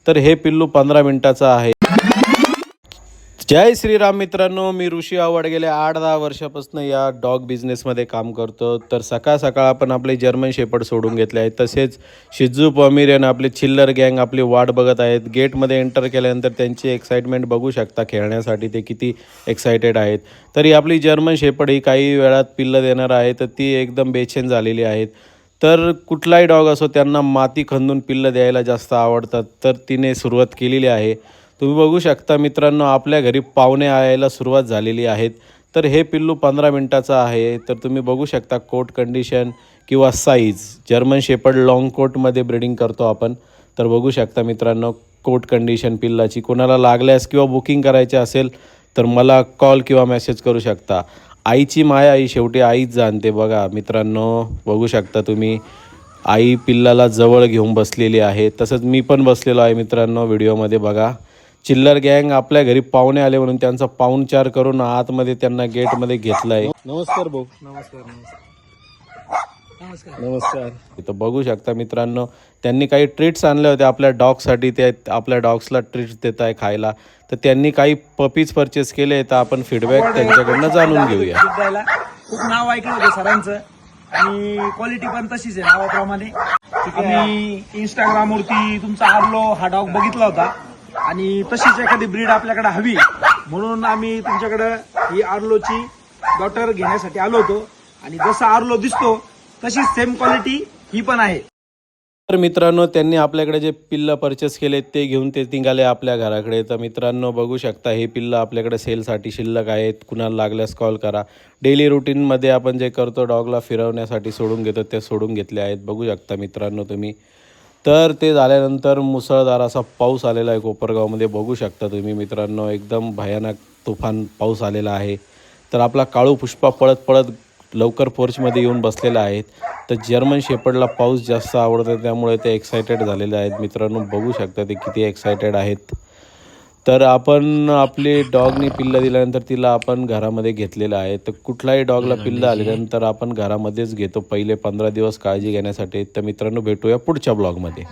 तर हे पिल्लू 15 मिनिटाचं आहे। जय श्रीराम मित्रांनो, मी ऋषी आवड गेले 8-10 वर्षापासून या डॉग बिझनेसमध्ये काम करतो। तर सकाळ सकाळ आपण आपले जर्मन शेपर्ड सोडून घेतले आहेत, तसेच शिजू पॉमेरियन आपले चिल्लर गँग आपली वाट बघत आहेत। गेटमध्ये एंटर केल्यानंतर त्यांची एक्साइटमेंट बघू शकता, खेळण्यासाठी ते किती एक्साइटेड आहेत। तर ही आपली जर्मन शेपर्ड ही काही वेळात पिल्लं देणार आहे, तर ती एकदम बेचैन झालेली आहेत। तर कुठलाही डॉग असो, त्यांना माती खंदून पिल्लं द्यायला जास्त आवडतात, तर तिने सुरुवात केलेली आहे। तुम्ही बघू शकता मित्रांनो, आपल्या घरी पाहुणे यायला सुरुवात झालेली आहेत। तर हे पिल्लू 15 मिनिटाचं आहे। तर तुम्ही बघू शकता कोट कंडिशन किंवा साईज, जर्मन शेपर्ड लाँग कोटमध्ये ब्रीडिंग करतो आपण। तर बघू शकता मित्रांनो, कोट कंडिशन पिल्लाची कोणाला लागल्यास किंवा बुकिंग करायचे असेल तर मला कॉल किंवा मेसेज करू शकता। आईची माया आई शेवटी आईच जाणते। बघा मित्रांनो, बघू शकता तुम्ही, आई पिल्लाला जवळ घेऊन बसलेली आहे, तसंच मी पण बसलेलो आहे मित्रांनो व्हिडिओमध्ये। बघा, चिल्लर गँग आपल्या घरी पाहुणे आले म्हणून त्यांचा पाहुणचार करून आतमध्ये त्यांना गेटमध्ये घेतलं आहे। नमस्कार भाऊ। नमस्कार नमस्कार। इथं बघू शकता मित्रांनो, त्यांनी काही ट्रीट्स आणले होते आपल्या डॉगसाठी, ते आपल्या डॉग्सला ट्रीट्स देत आहे खायला। तर त्यांनी काही पपीज परचेस केले, तर आपण फीडबॅक त्यांच्याकडनं जाणून घेऊया। खूप नाव ऐकलं होतं सरांचं आणि क्वालिटी पण तशीच आहे नावाप्रमाणे। आम्ही इंस्टाग्रामवरती तुमचा आर्लो हा डॉग बघितला होता आणि तशीच एखादी ब्रीड आपल्याकडे हवी म्हणून आम्ही तुमच्याकडे ही आर्लोची डॉटर घेण्यासाठी आलो होतो आणि जसा आर्लो दिसतो तशीच सेम क्वालिटी ही पण आहे। तर मित्रांनो, त्यांनी आपल्याकडे जे पिल्लं परचेस केले ते घेऊन ते निघाले आपल्या घराकडे। तर मित्रांनो बघू शकता, हे पिल्लं आपल्याकडे सेलसाठी शिल्लक आहेत, कुणाला लागल्यास कॉल करा। डेली रुटीनमध्ये आपण जे करतो, डॉगला फिरवण्यासाठी सोडून घेतो, ते सोडून घेतले आहेत। बघू शकता मित्रांनो तुम्ही। तर ते झाल्यानंतर मुसळधार असा पाऊस आलेला आहे कोपरगावमध्ये, बघू शकता तुम्ही मित्रांनो, एकदम भयानक तुफान पाऊस आलेला आहे। तर आपला काळू पुष्पा पळत पळत लवकर पोर्चमध्ये येऊन बसलेला आहेत। तर जर्मन शेपर्डला पाऊस जास्त आवडतो, त्यामुळे ते एक्सायटेड झालेले आहेत मित्रांनो। बघू शकता ते किती एक्सायटेड आहेत। तर आपण आपली डॉगनी पिल्लं दिल्यानंतर तिला आपण घरामध्ये घेतलेलं आहे। तर कुठलाही डॉगला पिल्लं आल्यानंतर आपण घरामध्येच घेतो पहिले 15 दिवस काळजी घेण्यासाठी। तर मित्रांनो, भेटूया पुढच्या ब्लॉगमध्ये।